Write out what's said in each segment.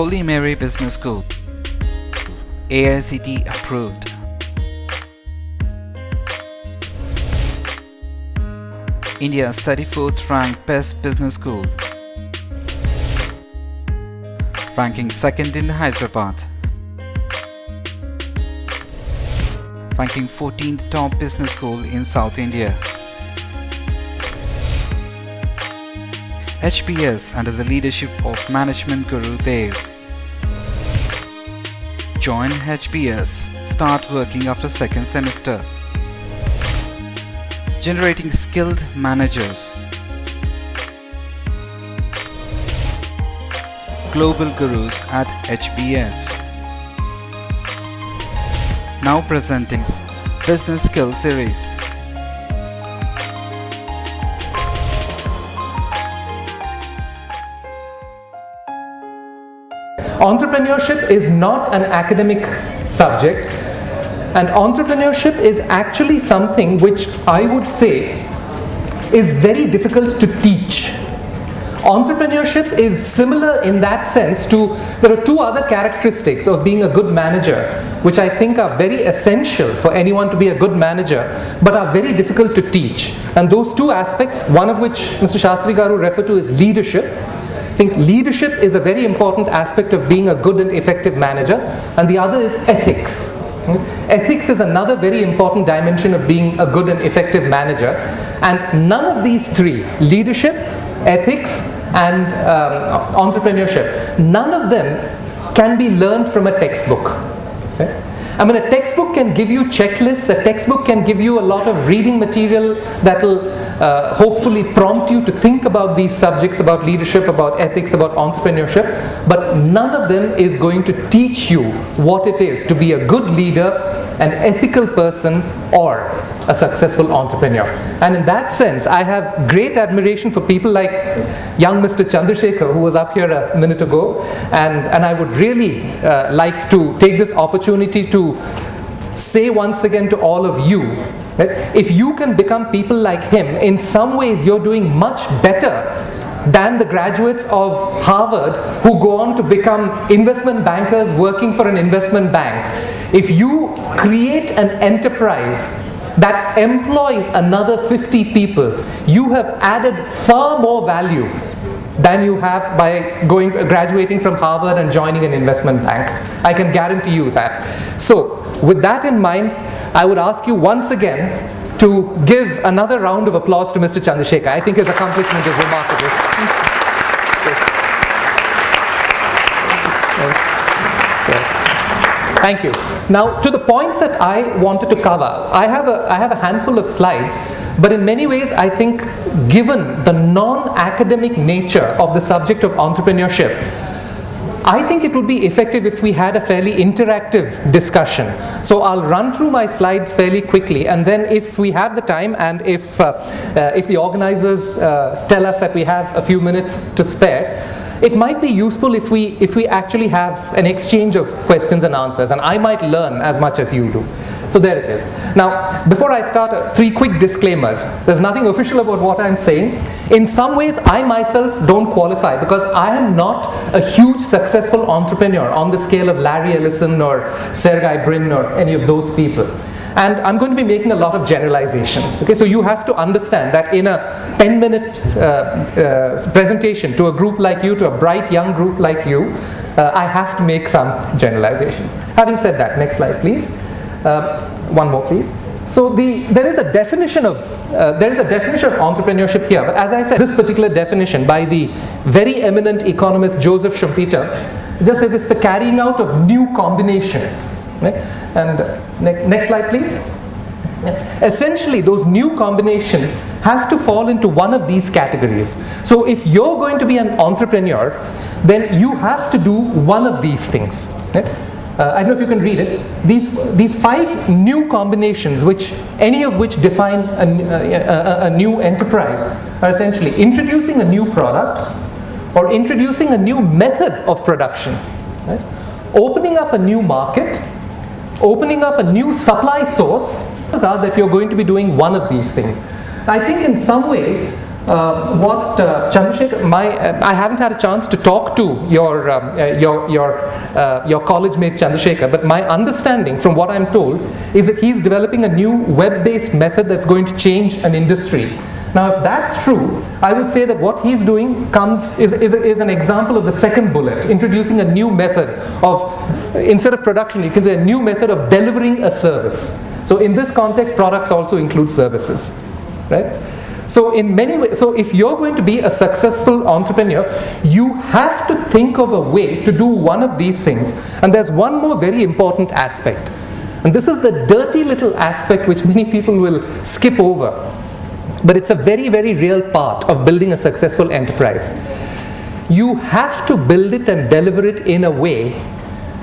Holy Mary Business School, AICTE approved. India's 34th ranked Best Business School, ranking 2nd in Hyderabad, ranking 14th top business school in South India. HBS under the leadership of Management Guru Dev. Join HBS, start working after second semester. Generating skilled managers. Global Gurus at HBS. Now presenting Business Skill Series. Entrepreneurship is not an academic subject, and entrepreneurship is actually something which I would say is very difficult to teach. Entrepreneurship is similar in that sense to, there are two other characteristics of being a good manager which I think are very essential for anyone to be a good manager, but are very difficult to teach. And those two aspects, one of which Mr. Shastri Garu referred to, is leadership. I think leadership is a very important aspect of being a good and effective manager, and the other is ethics. Ethics is another very important dimension of being a good and effective manager, and none of these three, leadership, ethics and entrepreneurship, none of them can be learned from a textbook. Okay? I mean, a textbook can give you checklists, a textbook can give you a lot of reading material that will hopefully prompt you to think about these subjects, about leadership, about ethics, about entrepreneurship, but none of them is going to teach you what it is to be a good leader, an ethical person, or a successful entrepreneur. And in that sense, I have great admiration for people like young Mr. Chandrasekhar, who was up here a minute ago, and I would really like to take this opportunity to say once again to all of you, right, if you can become people like him, in some ways you're doing much better than the graduates of Harvard who go on to become investment bankers working for an investment bank. If you create an enterprise that employs another 50 people, you have added far more value than you have by graduating from Harvard and joining an investment bank. I can guarantee you that. So, with that in mind, I would ask you once again to give another round of applause to Mr. Chandrasekhar. I think his accomplishment is remarkable. Thank you. Now, to the points that I wanted to cover, I have a handful of slides, but in many ways I think, given the non-academic nature of the subject of entrepreneurship, I think it would be effective if we had a fairly interactive discussion. So I'll run through my slides fairly quickly, and then if we have the time, and if the organizers tell us that we have a few minutes to spare, it might be useful if we actually have an exchange of questions and answers, and I might learn as much as you do. So there it is. Now, before I start, 3 quick disclaimers. There's nothing official about what I'm saying. In some ways, I myself don't qualify because I am not a huge successful entrepreneur on the scale of Larry Ellison or Sergey Brin or any of those people. And I'm going to be making a lot of generalizations. Okay, so you have to understand that in a 10-minute presentation to a group like you, to a bright young group like you, I have to make some generalizations. Having said that, next slide, please. One more, please. So there is a definition of entrepreneurship here. But as I said, this particular definition by the very eminent economist Joseph Schumpeter just says it's the carrying out of new combinations. Right? And next slide, please. Essentially, those new combinations have to fall into one of these categories. So if you're going to be an entrepreneur, then you have to do one of these things. Right? I don't know if you can read it. These 5 new combinations, any of which define a new enterprise, are essentially introducing a new product, or introducing a new method of production, right? Opening up a new market, opening up a new supply source, are that you're going to be doing one of these things. I think in some ways, what Chandrasekhar, I haven't had a chance to talk to your college mate Chandrasekhar, but my understanding from what I'm told is that he's developing a new web-based method that's going to change an industry. Now, if that's true, I would say that what he's doing is an example of the second bullet, introducing a new method of, instead of production, you can say a new method of delivering a service. So in this context, products also include services, right? So in many ways, so if you're going to be a successful entrepreneur, you have to think of a way to do one of these things. And there's one more very important aspect. And this is the dirty little aspect which many people will skip over. But it's a very, very real part of building a successful enterprise. You have to build it and deliver it in a way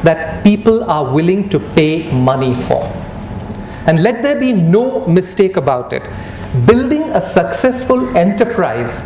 that people are willing to pay money for. And let there be no mistake about it. Building a successful enterprise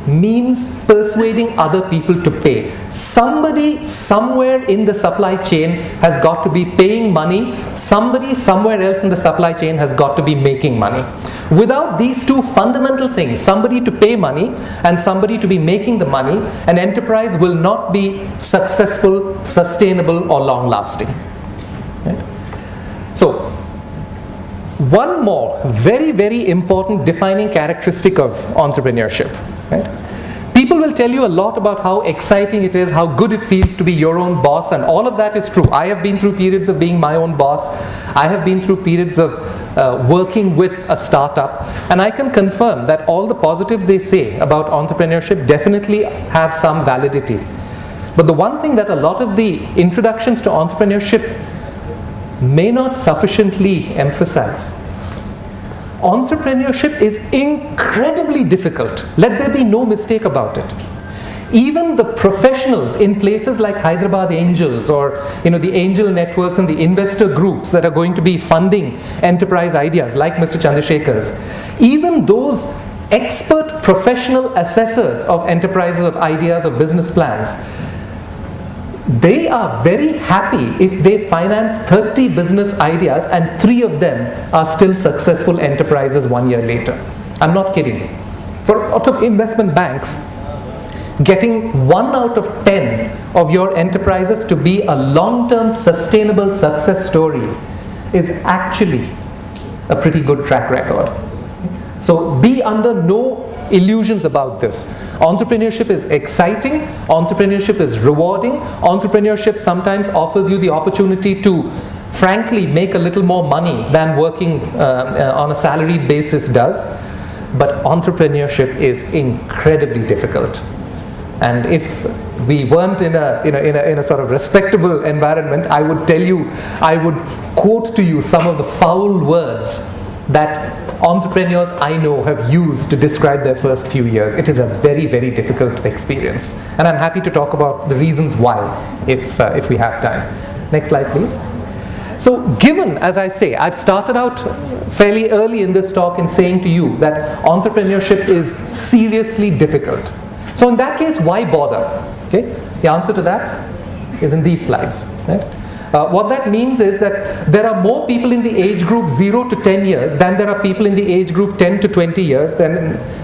means persuading other people to pay. Somebody somewhere in the supply chain has got to be paying money. Somebody somewhere else in the supply chain has got to be making money. Without these two fundamental things, somebody to pay money and somebody to be making the money, an enterprise will not be successful, sustainable, or long-lasting. Right? So, one more very, very important defining characteristic of entrepreneurship. Right? People will tell you a lot about how exciting it is, how good it feels to be your own boss, and all of that is true. I have been through periods of being my own boss. I have been through periods of working with a startup, and I can confirm that all the positives they say about entrepreneurship definitely have some validity. But the one thing that a lot of the introductions to entrepreneurship may not sufficiently emphasize. Entrepreneurship is incredibly difficult. Let there be no mistake about it. Even the professionals in places like Hyderabad Angels, or the angel networks and the investor groups that are going to be funding enterprise ideas like Mr. Chandrasekhar's, even those expert professional assessors of enterprises, of ideas, of business plans, they are very happy if they finance 30 business ideas and 3 of them are still successful enterprises 1 year later. I'm not kidding. For a lot of investment banks, getting 1 out of 10 of your enterprises to be a long-term sustainable success story is actually a pretty good track record. So be under no illusions about this. Entrepreneurship is exciting, entrepreneurship is rewarding, entrepreneurship sometimes offers you the opportunity to frankly make a little more money than working on a salaried basis does, but entrepreneurship is incredibly difficult. And if we weren't in a sort of respectable environment, I would tell you, I would quote to you some of the foul words that entrepreneurs I know have used to describe their first few years. It is a very, very difficult experience. And I'm happy to talk about the reasons why if we have time. Next slide, please. So given, as I say, I've started out fairly early in this talk in saying to you that entrepreneurship is seriously difficult. So in that case, why bother? Okay? The answer to that is in these slides. Right? What that means is that there are more people in the age group 0 to 10 years than there are people in the age group 10 to 20 years,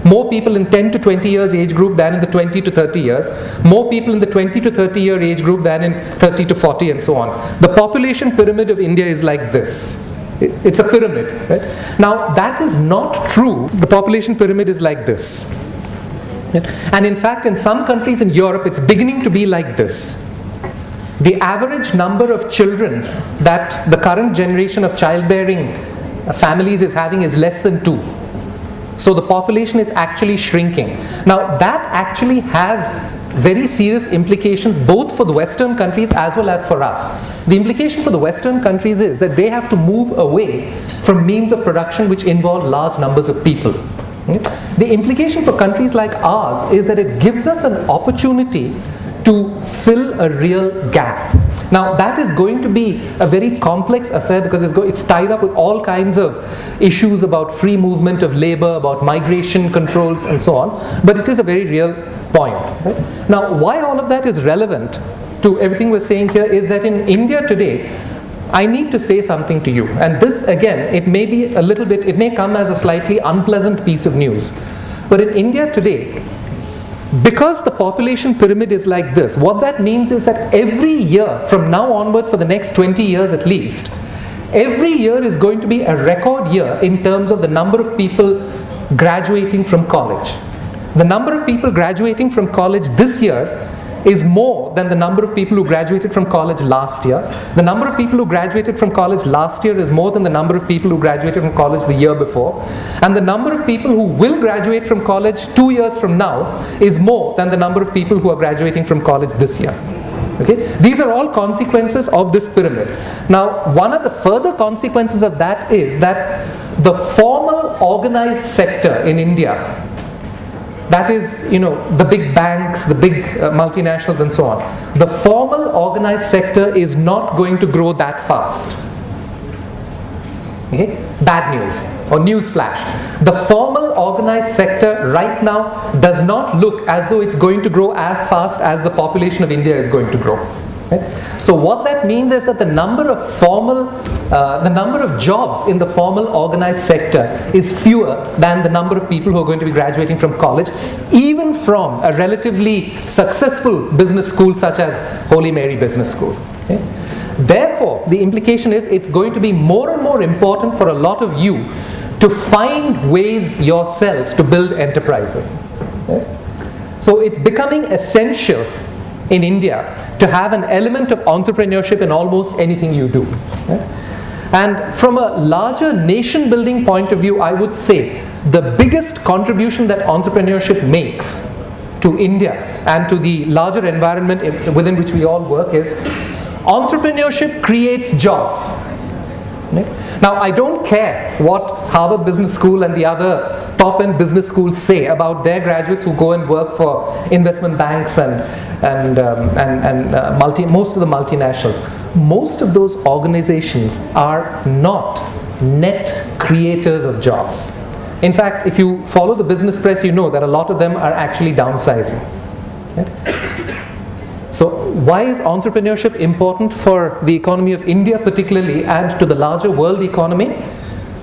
more people in 10 to 20 years age group than in the 20 to 30 years, more people in the 20 to 30 year age group than in 30 to 40 and so on. The population pyramid of India is like this. It's a pyramid, right? Now that is not true. The population pyramid is like this. And in fact, in some countries in Europe, it's beginning to be like this. The average number of children that the current generation of childbearing families is having is less than 2. So the population is actually shrinking. Now that actually has very serious implications both for the Western countries as well as for us. The implication for the Western countries is that they have to move away from means of production which involve large numbers of people. The implication for countries like ours is that it gives us an opportunity to fill a real gap. Now that is going to be a very complex affair because it's tied up with all kinds of issues about free movement of labor, about migration controls and so on, but it is a very real point. Right? Now why all of that is relevant to everything we're saying here is that in India today, I need to say something to you, and this again, it may be a little bit, it may come as a slightly unpleasant piece of news. But in India today, because the population pyramid is like this, what that means is that every year, from now onwards for the next 20 years at least, every year is going to be a record year in terms of the number of people graduating from college. The number of people graduating from college this year is more than the number of people who graduated from college last year. The number of people who graduated from college last year is more than the number of people who graduated from college the year before. And the number of people who will graduate from college 2 years from now is more than the number of people who are graduating from college this year. Okay? These are all consequences of this pyramid. Now, one of the further consequences of that is that the formal organized sector in India, that is, the big banks, the big multinationals and so on, the formal organized sector is not going to grow that fast. Okay? Bad news or news flash. The formal organized sector right now does not look as though it's going to grow as fast as the population of India is going to grow. Right? So what that means is that the number of jobs in the formal organized sector is fewer than the number of people who are going to be graduating from college, even from a relatively successful business school such as Holy Mary Business School. Okay? Therefore, the implication is it's going to be more and more important for a lot of you to find ways yourselves to build enterprises. Okay? So it's becoming essential in India to have an element of entrepreneurship in almost anything you do. Okay? And from a larger nation building point of view, I would say the biggest contribution that entrepreneurship makes to India and to the larger environment within which we all work is entrepreneurship creates jobs. Okay? Now, I don't care what Harvard Business School and the other top-end business schools say about their graduates who go and work for investment banks and most of the multinationals. Most of those organizations are not net creators of jobs. In fact, if you follow the business press, you know that a lot of them are actually downsizing. Right? So why is entrepreneurship important for the economy of India particularly and to the larger world economy?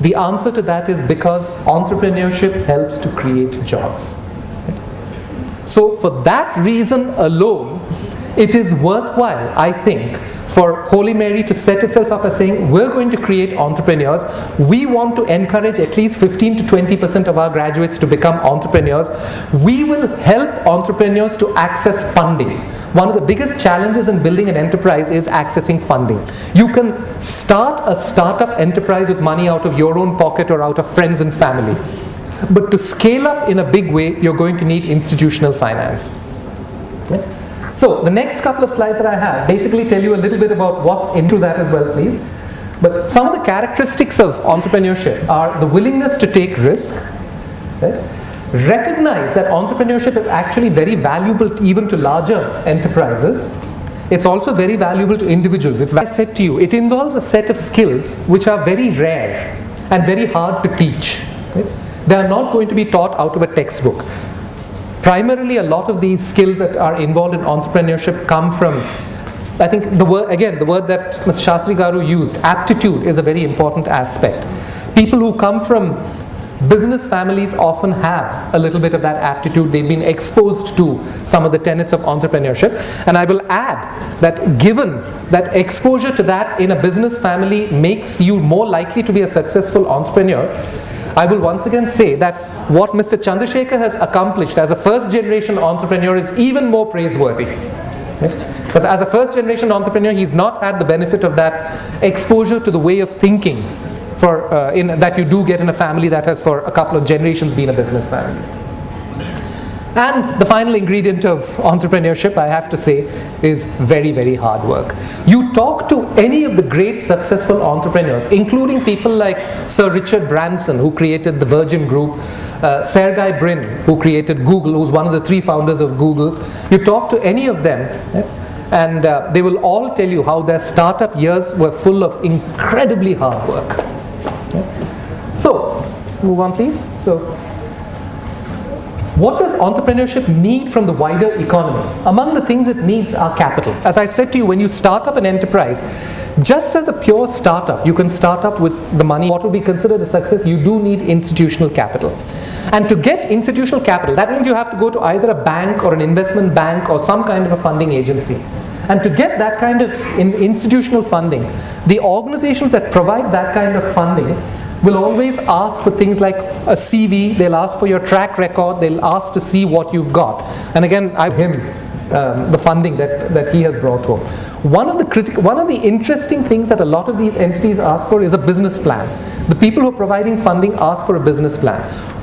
The answer to that is because entrepreneurship helps to create jobs. So for that reason alone, it is worthwhile, I think, for Holy Mary to set itself up as saying, we're going to create entrepreneurs. We want to encourage at least 15 to 20% of our graduates to become entrepreneurs. We will help entrepreneurs to access funding. One of the biggest challenges in building an enterprise is accessing funding. You can start a startup enterprise with money out of your own pocket or out of friends and family. But to scale up in a big way, you're going to need institutional finance. Okay? So the next couple of slides that I have basically tell you a little bit about what's into that as well, please. But some of the characteristics of entrepreneurship are the willingness to take risk. Right? Recognize that entrepreneurship is actually very valuable even to larger enterprises. It's also very valuable to individuals. As I said to you, it involves a set of skills which are very rare and very hard to teach. Right? They are not going to be taught out of a textbook. Primarily, a lot of these skills that are involved in entrepreneurship come from, I think, the word that Mr. Shastri Garu used, aptitude is a very important aspect. People who come from business families often have a little bit of that aptitude. They've been exposed to some of the tenets of entrepreneurship. And I will add that given that exposure to that in a business family makes you more likely to be a successful entrepreneur, I will once again say that what Mr. Chandrasekhar has accomplished as a first-generation entrepreneur is even more praiseworthy. Right? Because as a first-generation entrepreneur, he's not had the benefit of that exposure to the way of thinking that you do get in a family that has for a couple of generations been a business family. And the final ingredient of entrepreneurship, I have to say, is very, very hard work. You talk to any of the great successful entrepreneurs, including people like Sir Richard Branson, who created the Virgin Group, Sergey Brin, who created Google, who's one of the 3 founders of Google. You talk to any of them, and they will all tell you how their startup years were full of incredibly hard work. So, move on please. So, What does entrepreneurship need from the wider economy? Among the things it needs are capital. As I said to you, when you start up an enterprise, just as a pure startup, you can start up with the money. What will be considered a success, you do need institutional capital. And to get institutional capital, that means you have to go to either a bank or an investment bank or some kind of a funding agency. And to get that kind of institutional funding, the organizations that provide that kind of funding will always ask for things like a CV, they'll ask for your track record, they'll ask to see what you've got. And again, the funding that he has brought home. One of the interesting things that a lot of these entities ask for is a business plan. The people who are providing funding ask for a business plan.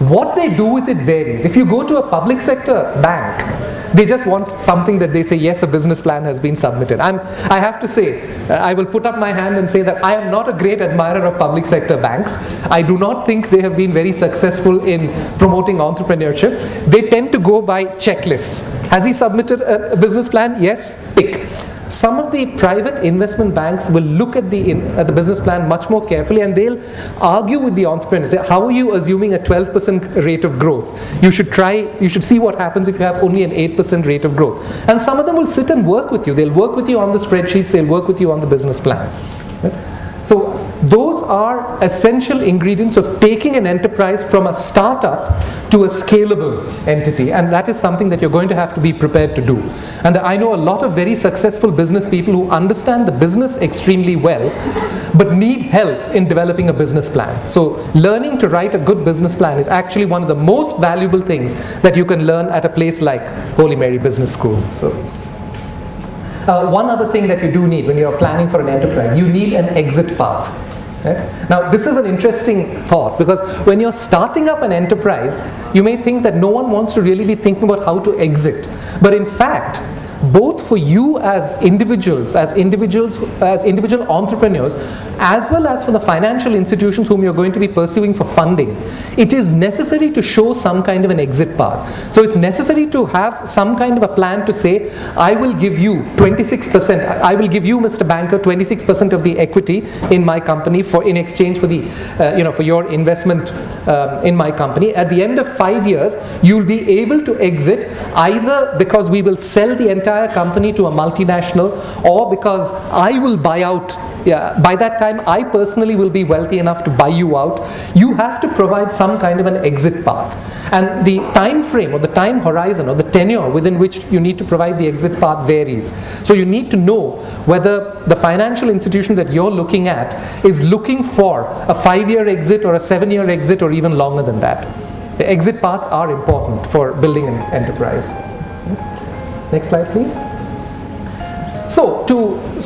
What they do with it varies. If you go to a public sector bank, they just want something that they say, yes, a business plan has been submitted. I have to say, I will put up my hand and say that I am not a great admirer of public sector banks. I do not think they have been very successful in promoting entrepreneurship. They tend to go by checklists. Has he submitted a business plan? Yes, tick. Some of the private investment banks will look at the business plan much more carefully, and they'll argue with the entrepreneurs. How are you assuming a 12% rate of growth? You should see what happens if you have only an 8% rate of growth. And some of them will sit and work with you. They'll work with you on the spreadsheets, they'll work with you on the business plan. So those are essential ingredients of taking an enterprise from a startup to a scalable entity, and that is something that you're going to have to be prepared to do. And I know a lot of very successful business people who understand the business extremely well but need help in developing a business plan. So learning to write a good business plan is actually one of the most valuable things that you can learn at a place like Holy Mary Business School. So one other thing that you do need when you're planning for an enterprise, you need an exit path. Right? Now, this is an interesting thought, because when you're starting up an enterprise, you may think that no one wants to really be thinking about how to exit. But in fact, both for you as individual entrepreneurs, as well as for the financial institutions whom you're going to be pursuing for funding, it is necessary to show some kind of an exit path. So it's necessary to have some kind of a plan to say, I will give you 26%, I will give you, Mr. Banker, 26% of the equity in my company in exchange for for your investment in my company. At the end of 5 years, you'll be able to exit either because we will sell the entire company to a multinational, or because I will buy out. By that time, I personally will be wealthy enough to buy you out. You have to provide some kind of an exit path. And the time frame or the time horizon or the tenure within which you need to provide the exit path varies. So you need to know whether the financial institution that you're looking at is looking for a 5-year exit or a 7-year exit or even longer than that. The exit paths are important for building an enterprise. Next slide, please. So,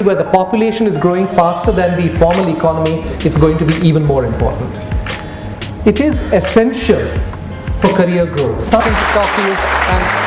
where the population is growing faster than the formal economy, it's going to be even more important. It is essential for career growth. Something to talk to you, and